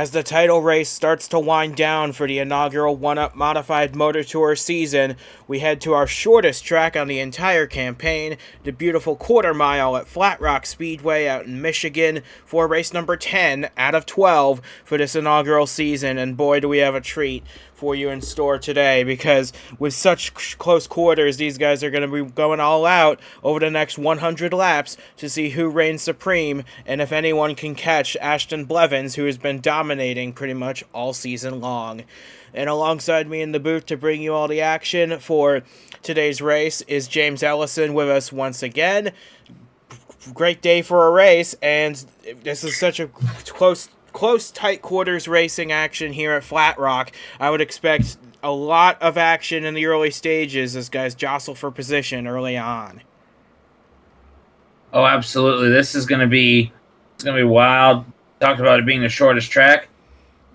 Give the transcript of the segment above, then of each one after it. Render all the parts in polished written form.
As the title race starts to wind down for the inaugural One-Up Modified Motor Tour season, we head to our shortest track on the entire campaign, the beautiful quarter mile at Flat Rock Speedway out in Michigan, for race number 10 out of 12 for this inaugural season, and boy do we have a treat for you in store today, because with such close quarters, these guys are going to be going all out over the next 100 laps to see who reigns supreme and if anyone can catch Ashton Blevins, who has been dominating pretty much all season long. And alongside me in the booth to bring you all the action for today's race is James Ellison with us once again. Great day for a race, and this is such a close, tight quarters racing action here at Flat Rock. I would expect a lot of action in the early stages as guys jostle for position early on. Oh, absolutely. This is going to be wild. Talked about it being the shortest track.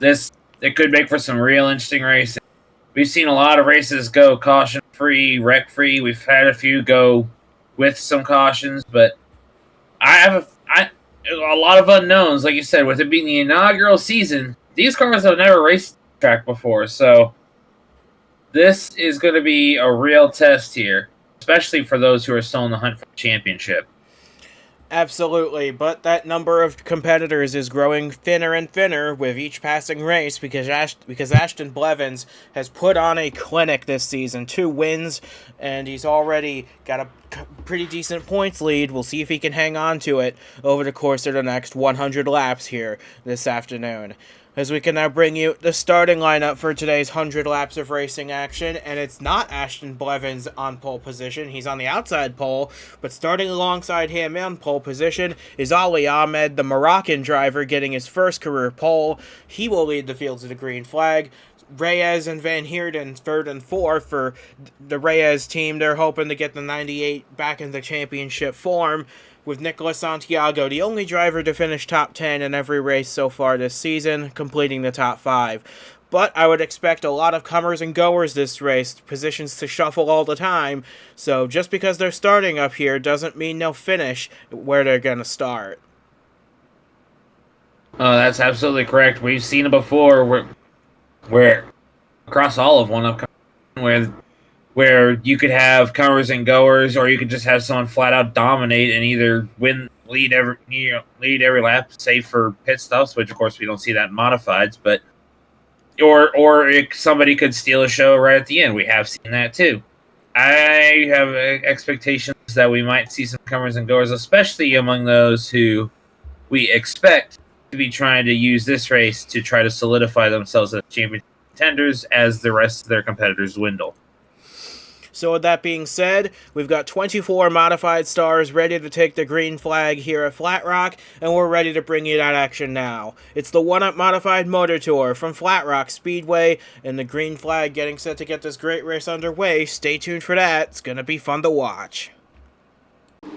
It could make for some real interesting racing. We've seen a lot of races go caution-free, wreck-free. We've had a few go with some cautions, but a lot of unknowns, like you said, with it being the inaugural season. These cars have never raced the track before, so this is going to be a real test here, especially for those who are still in the hunt for the championship. Absolutely, but that number of competitors is growing thinner and thinner with each passing race because Ashton Blevins has put on a clinic this season. 2 wins, and he's already got a pretty decent points lead. We'll see if he can hang on to it over the course of the next 100 laps here this afternoon. As we can now bring you the starting lineup for today's 100 laps of racing action, and it's not Ashton Blevins on pole position. He's on the outside pole, but starting alongside him in pole position is Ali Ahmed, the Moroccan driver, getting his first career pole. He will lead the field to the green flag. Reyes and Van Heerden 3rd and 4th for the Reyes team. They're hoping to get the 98 back into championship form, with Nicolas Santiago, the only driver to finish top 10 in every race so far this season, completing the top 5. But I would expect a lot of comers and goers this race, positions to shuffle all the time, so just because they're starting up here doesn't mean they'll finish where they're going to start. That's absolutely correct. We've seen it before where across all of One-Up, where you could have comers and goers, or you could just have someone flat out dominate and either lead every lap, save for pit stops, which of course we don't see that in modifieds, but or somebody could steal a show right at the end. We have seen that too. I have expectations that we might see some comers and goers, especially among those who we expect to be trying to use this race to try to solidify themselves as champion contenders as the rest of their competitors dwindle. So with that being said, we've got 24 modified stars ready to take the green flag here at Flat Rock, and we're ready to bring you that action now. It's the One-Up Modified Motor Tour from Flat Rock Speedway, and the green flag getting set to get this great race underway. Stay tuned for that. It's going to be fun to watch.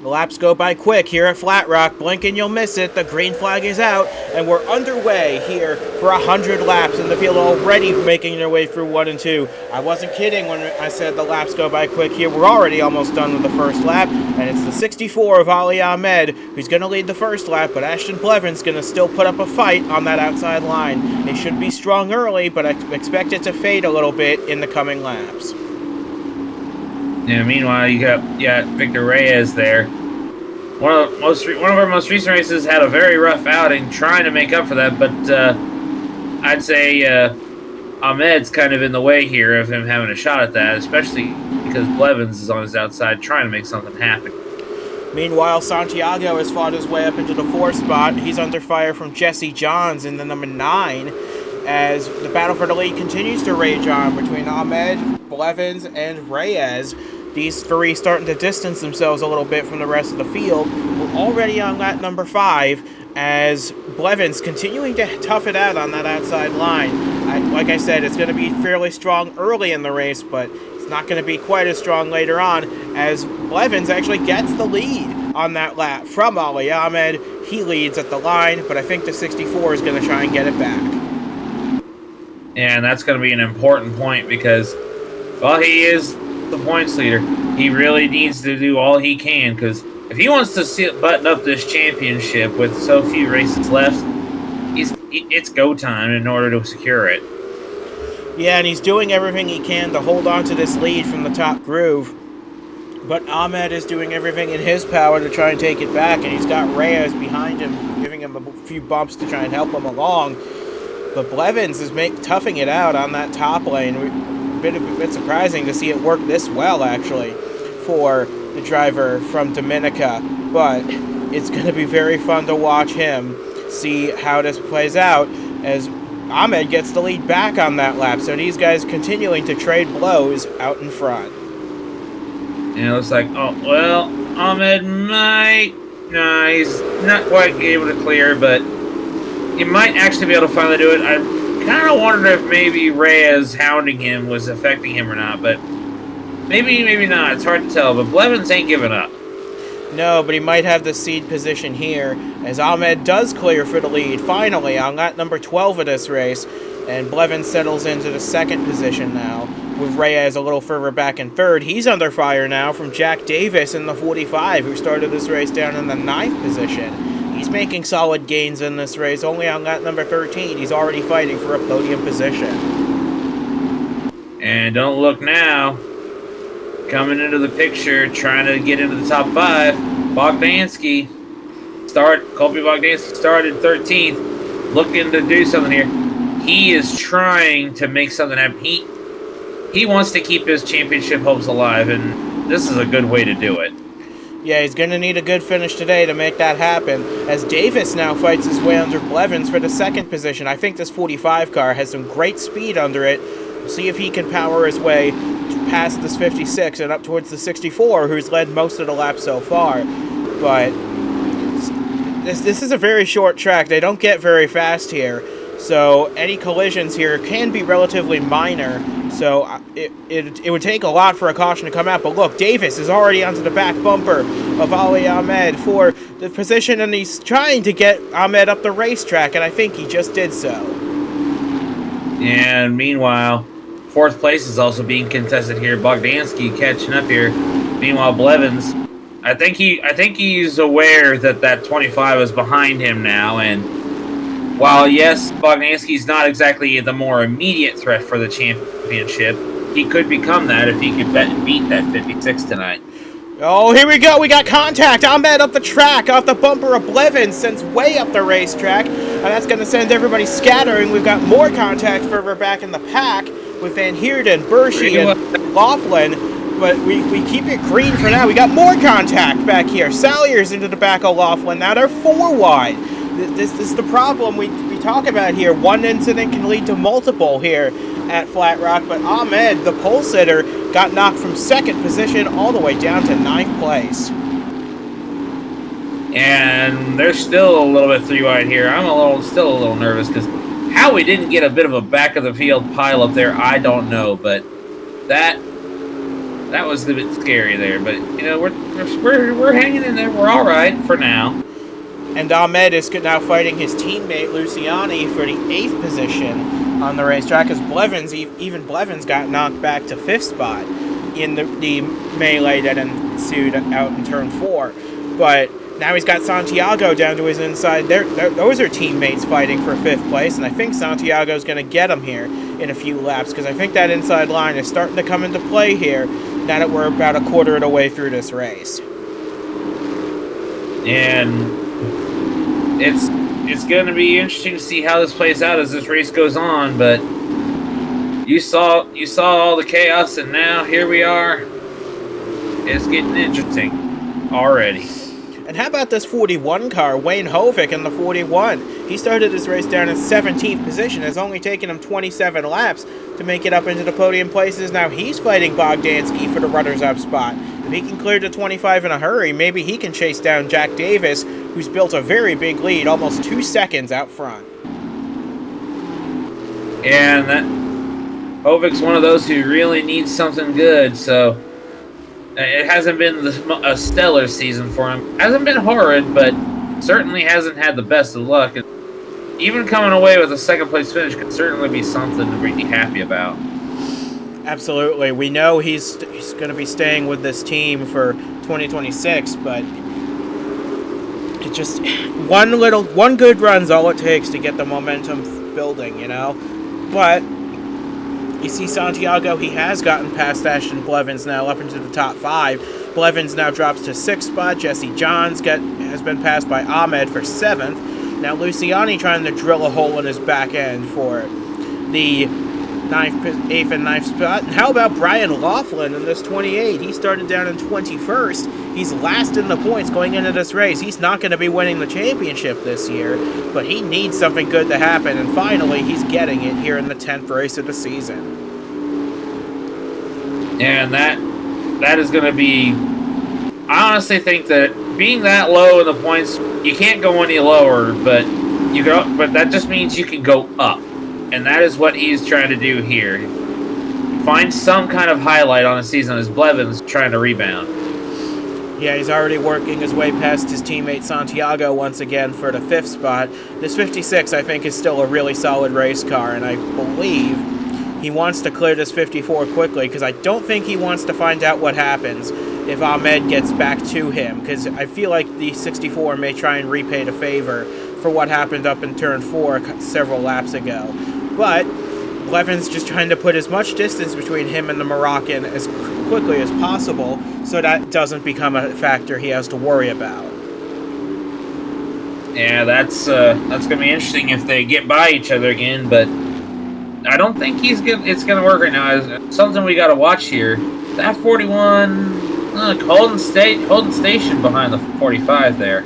The laps go by quick here at Flat Rock. Blink and you'll miss it. The green flag is out, and we're underway here for 100 laps in the field, already making their way through 1 and 2. I wasn't kidding when I said the laps go by quick here. We're already almost done with the first lap, and it's the 64 of Ali Ahmed who's going to lead the first lap, but Ashton Blevins going to still put up a fight on that outside line. They should be strong early, but I expect it to fade a little bit in the coming laps. Yeah, meanwhile, you got Victor Reyes there. One of our most recent races had a very rough outing trying to make up for that, but I'd say Ahmed's kind of in the way here of him having a shot at that, especially because Blevins is on his outside trying to make something happen. Meanwhile, Santiago has fought his way up into the 4th spot. He's under fire from Jesse Johns in the number 9, as the battle for the lead continues to rage on between Ahmed, Blevins, and Reyes. These 3 starting to distance themselves a little bit from the rest of the field. We're already on lap number 5, as Blevins continuing to tough it out on that outside line. Like I said, it's going to be fairly strong early in the race, but it's not going to be quite as strong later on, as Blevins actually gets the lead on that lap from Ali Ahmed. He leads at the line, but I think the 64 is going to try and get it back. And that's going to be an important point because, well, he is the points leader. He really needs to do all he can, because if he wants to button up this championship with so few races left, it's go time in order to secure it. Yeah, and he's doing everything he can to hold on to this lead from the top groove. But Ahmed is doing everything in his power to try and take it back, and he's got Reyes behind him, giving him a few bumps to try and help him along. But Blevins is toughing it out on that top lane. A bit surprising to see it work this well, actually, for the driver from Dominica. But it's going to be very fun to watch him see how this plays out as Ahmed gets the lead back on that lap. So these guys continuing to trade blows out in front. And it looks like, oh, well, Ahmed might... No, he's not quite able to clear, but he might actually be able to finally do it. I kind of wondered if maybe Reyes hounding him was affecting him or not, but maybe not. It's hard to tell, but Blevins ain't giving up. No, but he might have the seed position here as Ahmed does clear for the lead, finally, on lap number 12 of this race, and Blevins settles into the second position now, with Reyes a little further back in third. He's under fire now from Jack Davis in the 45, who started this race down in the 9th position. He's making solid gains in this race. Only on lap number 13, he's already fighting for a podium position. And don't look now. Coming into the picture, trying to get into the top 5. Bogdansky. Colby Bogdansky started 13th. Looking to do something here. He is trying to make something happen. He wants to keep his championship hopes alive, and this is a good way to do it. Yeah, he's going to need a good finish today to make that happen, as Davis now fights his way under Blevins for the second position. I think this 45 car has some great speed under it. We'll see if he can power his way past this 56 and up towards the 64, who's led most of the lap so far. But this is a very short track. They don't get very fast here, so any collisions here can be relatively minor. So it would take a lot for a caution to come out. But look, Davis is already onto the back bumper of Ali Ahmed for the position, and he's trying to get Ahmed up the racetrack, and I think he just did so. And meanwhile, 4th place is also being contested here. Bogdansky catching up here. Meanwhile, Blevins, I think he's aware that 25 is behind him now, and while, yes, Bogdansky's not exactly the more immediate threat for the championship, he could become that if he could beat that 56 tonight. Oh, here we go. We got contact. Ahmed up the track off the bumper of Blevins, sends way up the racetrack, and that's going to send everybody scattering. We've got more contact further back in the pack with Van Heerden, Bershey, and Laughlin, but we keep it green for now. We got more contact back here. Salyer's into the back of Laughlin. Now they're 4 wide. This is the problem we talk about here. One incident can lead to multiple here at Flat Rock, but Ahmed, the pole sitter, got knocked from 2nd position all the way down to 9th place. And they're still a little bit 3 wide here. I'm still a little nervous because how we didn't get a bit of a back of the field pile up there, I don't know, but that was a bit scary there. But you know, we're hanging in there. We're all right for now. And Ahmed is now fighting his teammate Luciani for the 8th position on the racetrack, as even Blevins got knocked back to 5th spot in the melee that ensued out in turn 4. But now he's got Santiago down to his inside. Those are teammates fighting for 5th place, and I think Santiago's going to get him here in a few laps, because I think that inside line is starting to come into play here now that we're about a quarter of the way through this race. And it's going to be interesting to see how this plays out as this race goes on, but you saw all the chaos, and now here we are. It's getting interesting already. And how about this 41 car, Wayne Hovick in the 41? He started his race down in 17th position. It's only taken him 27 laps to make it up into the podium places. Now he's fighting Bogdansky for the runners-up spot. If he can clear to 25 in a hurry, maybe he can chase down Jack Davis, who's built a very big lead, almost 2 seconds out front. And that Hovick's one of those who really needs something good, so it hasn't been a stellar season for him. Hasn't been horrid, but certainly hasn't had the best of luck. And even coming away with a 2nd place finish could certainly be something to be happy about. Absolutely. We know he's going to be staying with this team for 2026, but It just one good run's all it takes to get the momentum building, you know. But you see Santiago, he has gotten past Ashton Blevins now up into the top 5. Blevins now drops to 6th spot. Jesse Johns has been passed by Ahmed for 7th. Now Luciani trying to drill a hole in his back end for the 8th and 9th spot. And how about Brian Laughlin in this 28? He started down in 21st. He's last in the points going into this race. He's not going to be winning the championship this year, but he needs something good to happen, and finally he's getting it here in the 10th race of the season. And that is going to be... I honestly think that being that low in the points, you can't go any lower, but that just means you can go up. And that is what he's trying to do here. Find some kind of highlight on the season as Blevins trying to rebound. Yeah, he's already working his way past his teammate Santiago once again for the 5th spot. This 56, I think, is still a really solid race car, and I believe he wants to clear this 54 quickly, because I don't think he wants to find out what happens if Ahmed gets back to him, because I feel like the 64 may try and repay the favor for what happened up in turn 4 several laps ago. But Blevins just trying to put as much distance between him and the Moroccan as quickly as possible so that doesn't become a factor he has to worry about. Yeah, that's gonna be interesting if they get by each other again, but I don't think it's gonna work right now. It's something we gotta watch here. That 41 holding station behind the 45 there.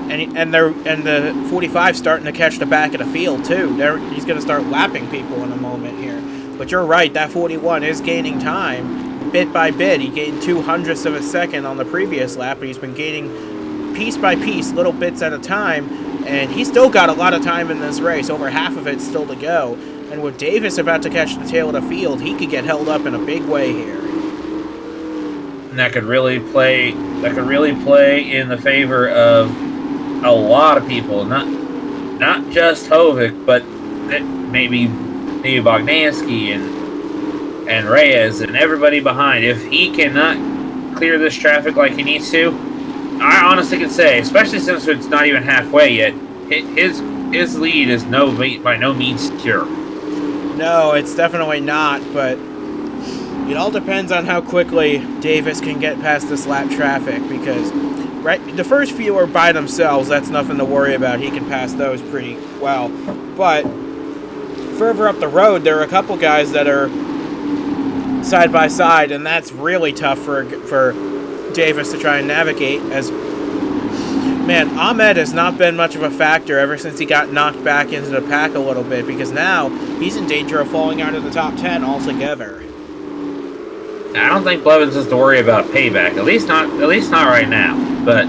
And the 45 starting to catch the back of the field too. He's going to start lapping people in a moment here. But you're right, that 41 is gaining time bit by bit. He gained 0.02 of a second on the previous lap, and he's been gaining piece by piece, little bits at a time. And he's still got a lot of time in this race. Over half of it's still to go. And with Davis about to catch the tail of the field, he could get held up in a big way here. And that could really play in the favor of a lot of people, not just Hovik, but maybe Bogdansky and Reyes and everybody behind. If he cannot clear this traffic like he needs to, I honestly can say, especially since it's not even halfway yet, his lead is by no means secure. No, it's definitely not, but it all depends on how quickly Davis can get past this lap traffic, because the first few are by themselves. That's nothing to worry about. He can pass those pretty well. But further up the road, there are a couple guys that are side by side, and that's really tough for Davis to try and navigate. As man, Ahmed has not been much of a factor ever since he got knocked back into the pack a little bit, because now he's in danger of falling out of the top 10 altogether. I don't think Blevins has to worry about payback. At least not right now. But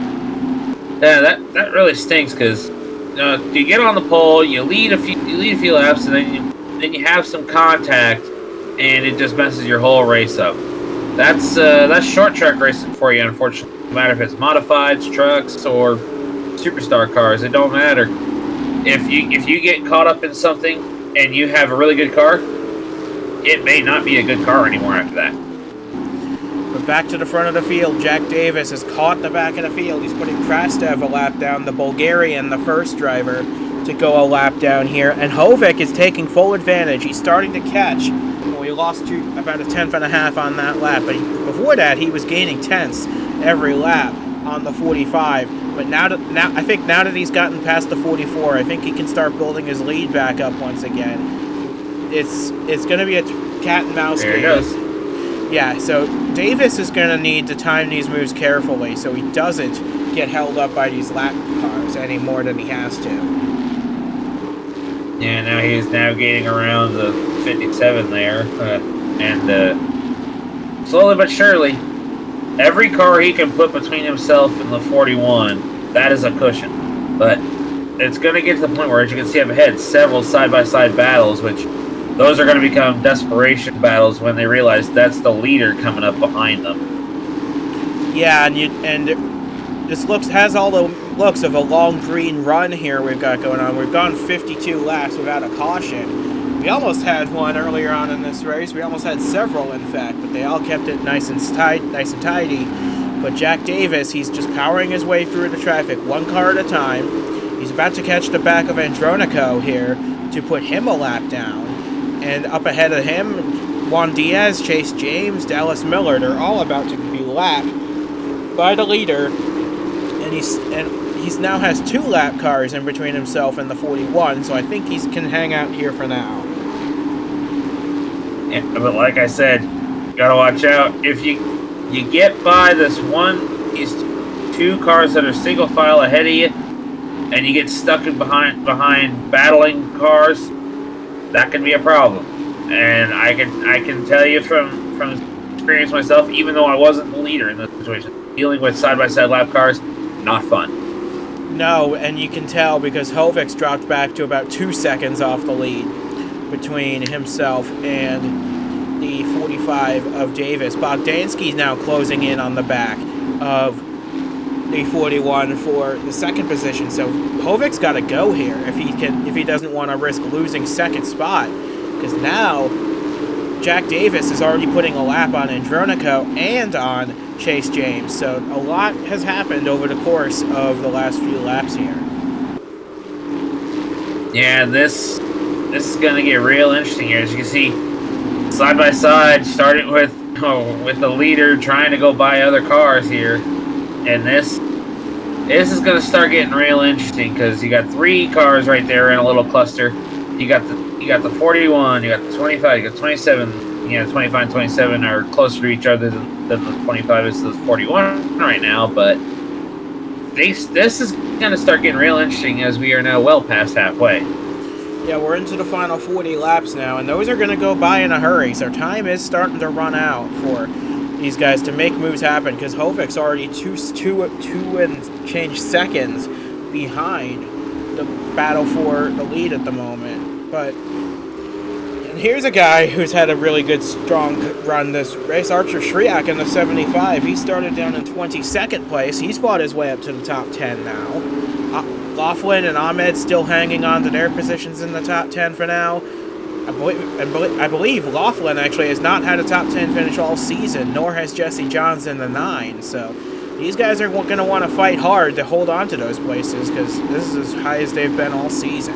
yeah, that really stinks, because you get on the pole, you lead a few laps, and then you have some contact, and it just messes your whole race up. That's short track racing for you, unfortunately. No matter if it's modifieds, trucks, or superstar cars, it don't matter. If you get caught up in something and you have a really good car, it may not be a good car anymore after that. But back to the front of the field, Jack Davis has caught the back of the field. He's putting Krastev a lap down, the Bulgarian, the first driver, to go a lap down here. And Hovik is taking full advantage. He's starting to catch. Well, he lost about a tenth and a half on that lap. But before that, he was gaining tenths every lap on the 45. But now that he's gotten past the 44, I think he can start building his lead back up once again. It's going to be a cat and mouse game. There it goes. Yeah, so Davis is going to need to time these moves carefully so he doesn't get held up by these lap cars any more than he has to. Yeah, now he's navigating around the 57 there, and slowly but surely, every car he can put between himself and the 41, that is a cushion. But it's going to get to the point where, as you can see up ahead, several side-by-side battles, which those are going to become desperation battles when they realize that's the leader coming up behind them. Yeah, and this has all the looks of a long green run here we've got going on. We've gone 52 laps without a caution. We almost had one earlier on in this race. We almost had several, in fact, but they all kept it nice and tidy. But Jack Davis, he's just powering his way through the traffic, one car at a time. He's about to catch the back of Andronico here to put him a lap down. And up ahead of him, Juan Diaz, Chase James, Dallas Miller, they're all about to be lapped by the leader. And he's now has 2 lap cars in between himself and the 41, so I think he can hang out here for now. Yeah, but like I said, you gotta watch out. If you get by these 2 cars that are single file ahead of you, and you get stuck in behind battling cars, that can be a problem. And I can tell you from experience myself, even though I wasn't the leader in this situation, dealing with side-by-side lap cars, not fun. No, and you can tell because Hovic's dropped back to about 2 seconds off the lead between himself and the 45 of Davis. Bogdansky's now closing in on the back of the 41 for the second position. So Hovic's got to go here if he doesn't want to risk losing second spot, because now Jack Davis is already putting a lap on Andronico and on Chase James. So a lot has happened over the course of the last few laps here. Yeah, this is going to get real interesting here. As you can see, side by side, starting with the leader trying to go by other cars here, and this is going to start getting real interesting because you got 3 cars right there in a little cluster. You got the 41, you got the 25, you got 27. You know, 25 and 27 are closer to each other than the 25 is to the 41 right now, but this is going to start getting real interesting as we are now well past halfway. Yeah, we're into the final 40 laps now, and those are going to go by in a hurry, so time is starting to run out for these guys to make moves happen, because Hovic's already two and change seconds behind the battle for the lead at the moment. But here's a guy who's had a really good, strong run this race, Archer Shriak in the 75. He started down in 22nd place. He's fought his way up to the top 10 now. Laughlin and Ahmed still hanging on to their positions in the top 10 for now. I believe Laughlin actually has not had a top 10 finish all season, nor has Jesse Johns in the 9. So these guys are going to want to fight hard to hold on to those places, because this is as high as they've been all season.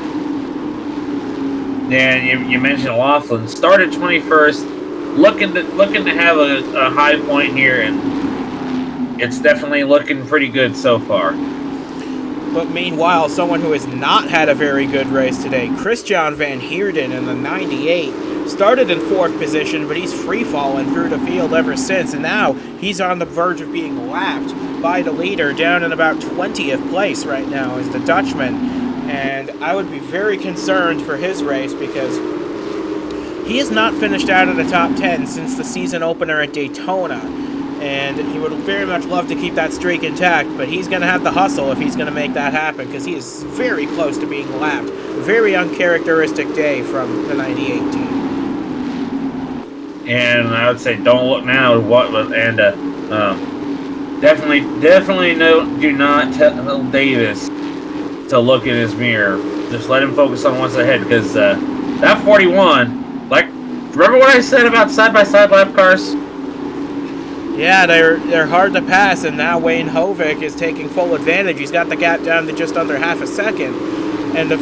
Yeah, you mentioned Laughlin. Started 21st, looking to have a high point here, and it's definitely looking pretty good so far. But meanwhile, someone who has not had a very good race today, Christian Van Heerden in the 98, started in 4th position, but he's free-fallen through the field ever since, and now he's on the verge of being lapped by the leader, down in about 20th place right now as the Dutchman. And I would be very concerned for his race, because he has not finished out of the top 10 since the season opener at Daytona. And he would very much love to keep that streak intact, but he's going to have the hustle if he's going to make that happen, because he is very close to being lapped. A very uncharacteristic day from the 98 team. And I would say don't look now. Definitely do not tell Davis to look in his mirror. Just let him focus on what's ahead, because that 41, like, remember what I said about side-by-side lap cars? Yeah, they're hard to pass, and now Wayne Hovick is taking full advantage. He's got the gap down to just under half a second. And the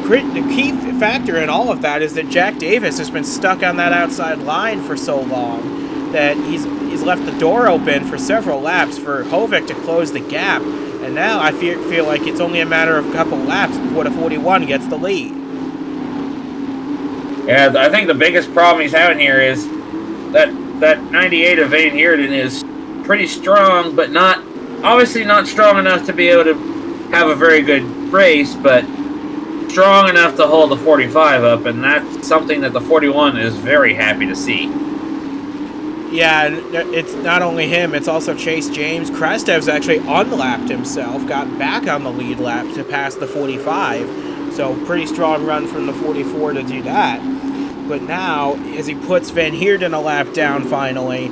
key factor in all of that is that Jack Davis has been stuck on that outside line for so long that he's left the door open for several laps for Hovick to close the gap. And now I feel like it's only a matter of a couple laps before the 41 gets the lead. Yeah, I think the biggest problem he's having here is that 98 of Van Heerden is pretty strong, but obviously not strong enough to be able to have a very good race, but strong enough to hold the 45 up, and that's something that the 41 is very happy to see. Yeah, and it's not only him, it's also Chase James. Krastev's actually unlapped himself, got back on the lead lap to pass the 45, so pretty strong run from the 44 to do that. But now, as he puts Van Heerden a lap down finally,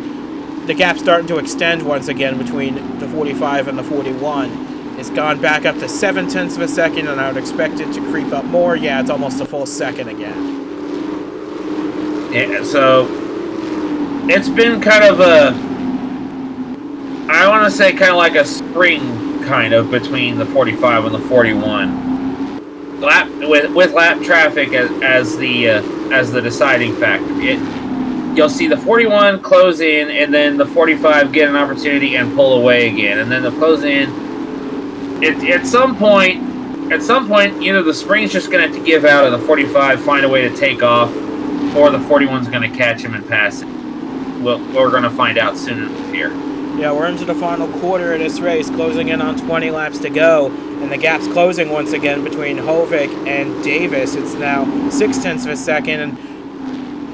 the gap's starting to extend once again between the 45 and the 41. It's gone back up to 0.7 of a second, and I would expect it to creep up more. Yeah, it's almost a full second again. Yeah, so it's been kind of I want want to say kind of like a spring kind of between the 45 and the 41. With lap traffic as the deciding factor. You'll see the 41 close in, and then the 45 get an opportunity and pull away again, and then the close in. At some point, either the spring's just going to have to give out, and the 45 find a way to take off, or the 41's going to catch him and pass it. We're going to find out soon enough here. Yeah, we're into the final quarter of this race, closing in on 20 laps to go, and the gap's closing once again between Hovik and Davis. It's now 0.6 of a second, and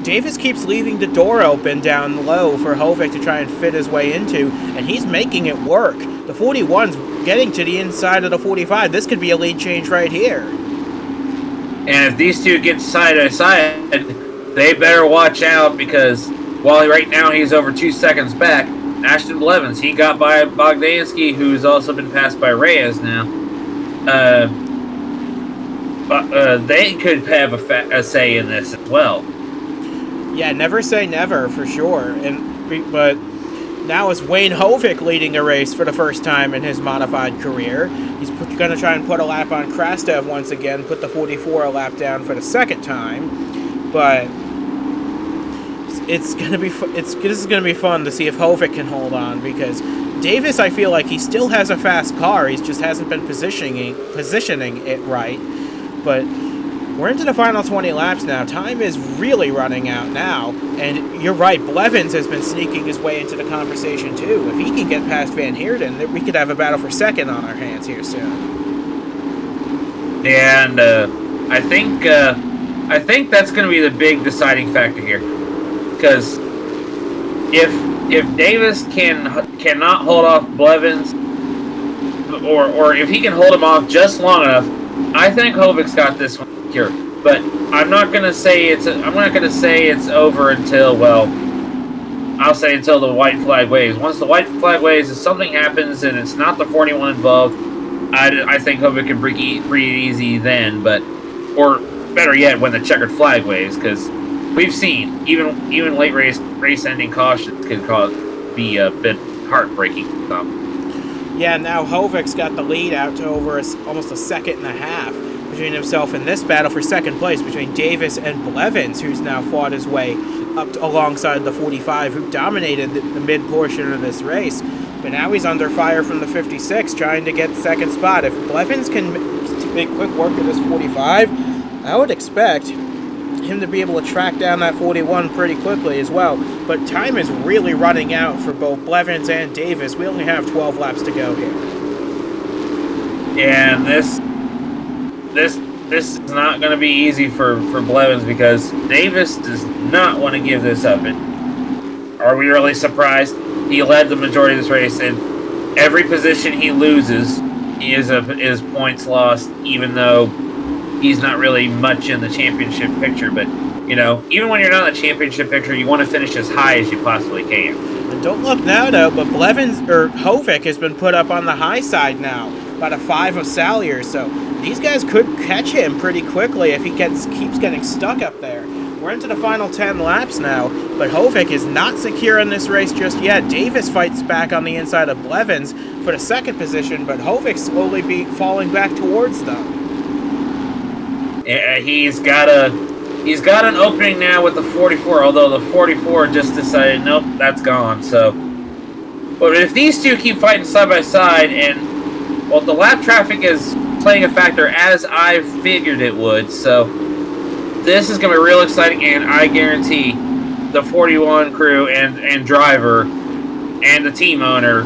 Davis keeps leaving the door open down low for Hovik to try and fit his way into, and he's making it work. The 41's getting to the inside of the 45. This could be a lead change right here. And if these two get side by side, they better watch out, because while right now he's over 2 seconds back, Ashton Blevins, he got by Bogdansky, who's also been passed by Reyes now. But they could have a say in this as well. Yeah, never say never, for sure. But now it's Wayne Hovik leading a race for the first time in his modified career. He's going to try and put a lap on Krastev once again, put the 44 a lap down for the second time. But this is going to be fun to see if Hovik can hold on, because Davis, I feel like he still has a fast car. He just hasn't been positioning it right. But we're into the final 20 laps now. Time is really running out now. And you're right, Blevins has been sneaking his way into the conversation too. If he can get past Van Heerden, we could have a battle for second on our hands here soon. Yeah, and I think that's going to be the big deciding factor here. Because if Davis cannot hold off Blevins, or if he can hold him off just long enough, I think Hovik's got this one secured. But I'm not gonna say it's over until, well, I'll say until the white flag waves. Once the white flag waves, if something happens and it's not the 41 involved, I think Hovik can breathe easy then. Or better yet, when the checkered flag waves, because we've seen even late race ending cautions can be a bit heartbreaking. Yeah, now Hovik's got the lead out to over almost a second and a half between himself and this battle for second place between Davis and Blevins, who's now fought his way up alongside the 45, who dominated the mid portion of this race. But now he's under fire from the 56, trying to get second spot. If Blevins can make quick work of this 45, I would expect him to be able to track down that 41 pretty quickly as well. But time is really running out for both Blevins and Davis. We only have 12 laps to go here. Yeah, and this is not going to be easy for Blevins, because Davis does not want to give this up. And are we really surprised? He led the majority of this race, and every position he loses is points lost, even though he's not really much in the championship picture. But, even when you're not in the championship picture, you want to finish as high as you possibly can. And don't look now, though, but Hovik has been put up on the high side now, about a 5 of Salyer, so these guys could catch him pretty quickly if he keeps getting stuck up there. We're into the final 10 laps now, but Hovik is not secure in this race just yet. Davis fights back on the inside of Blevins for the second position, but Hovik's slowly falling back towards them. Yeah, he's got an opening now with the 44, although the 44 just decided, nope, that's gone. So, but if these two keep fighting side by side, and, well, the lap traffic is playing a factor as I figured it would, so this is going to be real exciting, and I guarantee the 41 crew and driver and the team owner,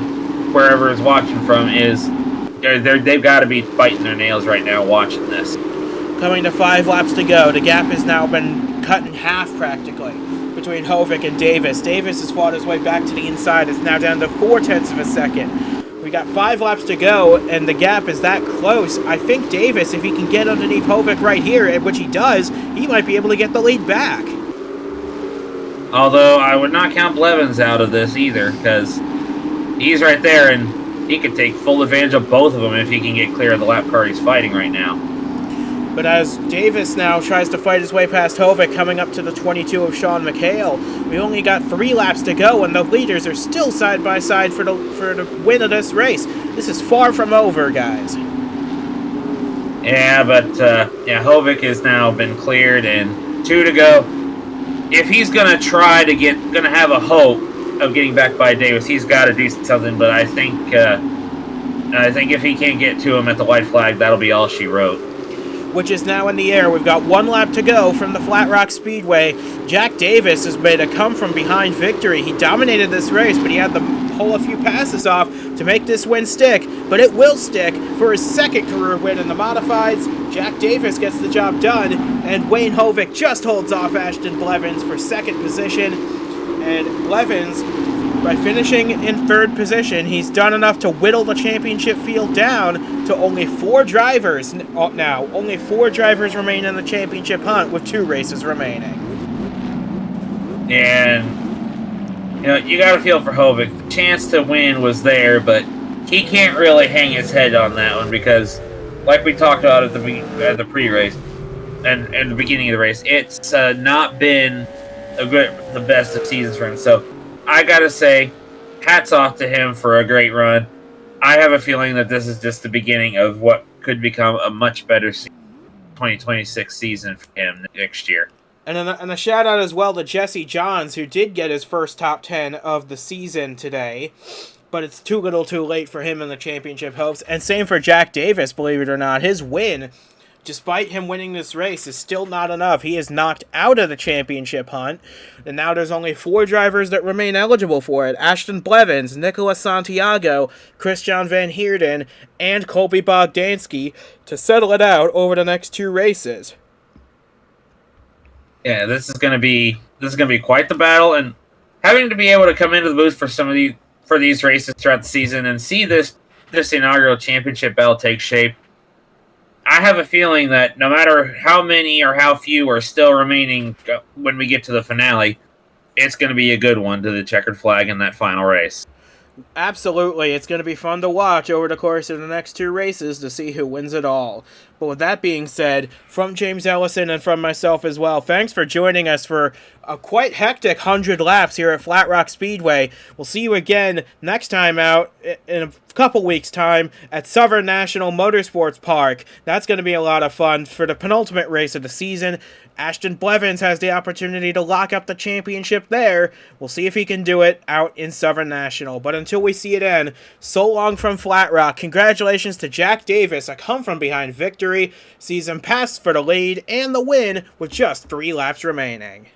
wherever is watching from, they've got to be biting their nails right now watching this. Coming to 5 laps to go, the gap has now been cut in half practically between Hovik and Davis. Davis has fought his way back to the inside. It's now down to 0.4 of a second. We got 5 laps to go, and the gap is that close. I think Davis, if he can get underneath Hovik right here, which he does, he might be able to get the lead back. Although I would not count Blevins out of this either, because he's right there, and he could take full advantage of both of them if he can get clear of the lap car he's fighting right now. But as Davis now tries to fight his way past Hovik, coming up to the 22 of Sean McHale, we only got 3 laps to go, and the leaders are still side by side for the win of this race. This is far from over, guys. Yeah, but Hovik has now been cleared, and 2 to go. If he's gonna have a hope of getting back by Davis, he's got to do something. But I think if he can't get to him at the white flag, that'll be all she wrote. Which is now in the air. We've got 1 lap to go from the Flat Rock Speedway. Jack Davis has made a come-from-behind victory. He dominated this race, but he had to pull a few passes off to make this win stick. But it will stick for his 2nd career win in the Modifieds. Jack Davis gets the job done, and Wayne Hovik just holds off Ashton Blevins for 2nd position. And Blevins, by finishing in 3rd position, he's done enough to whittle the championship field down to only 4 drivers now. Only 4 drivers remain in the championship hunt with 2 races remaining. And, you got to feel for Hovik. The chance to win was there, but he can't really hang his head on that one because, like we talked about at the pre-race and the beginning of the race, it's not been the best of seasons for him. So I gotta say, hats off to him for a great run. I have a feeling that this is just the beginning of what could become a much better 2026 season for him next year. And a shout out as well to Jesse Johns, who did get his first top 10 of the season today. But it's too little too late for him in the championship hopes. And same for Jack Davis, believe it or not. His win, despite him winning this race, is still not enough. He is knocked out of the championship hunt. And now there's only 4 drivers that remain eligible for it. Ashton Blevins, Nicolas Santiago, Christian Van Heerden, and Colby Bogdansky to settle it out over the next 2 races. Yeah, this is gonna be quite the battle, and having to be able to come into the booth for these races throughout the season and see this inaugural championship battle take shape. I have a feeling that no matter how many or how few are still remaining when we get to the finale, it's going to be a good one to the checkered flag in that final race. Absolutely. It's going to be fun to watch over the course of the next 2 races to see who wins it all. But with that being said, from James Ellison and from myself as well, thanks for joining us for a quite hectic 100 laps here at Flat Rock Speedway. We'll see you again next time out in a couple weeks' time at Southern National Motorsports Park. That's going to be a lot of fun for the penultimate race of the season. Ashton Blevins has the opportunity to lock up the championship there. We'll see if he can do it out in Southern National. But until we see it end, so long from Flat Rock. Congratulations to Jack Davis, a come-from-behind victory. Sees him pass for the lead and the win with just 3 laps remaining.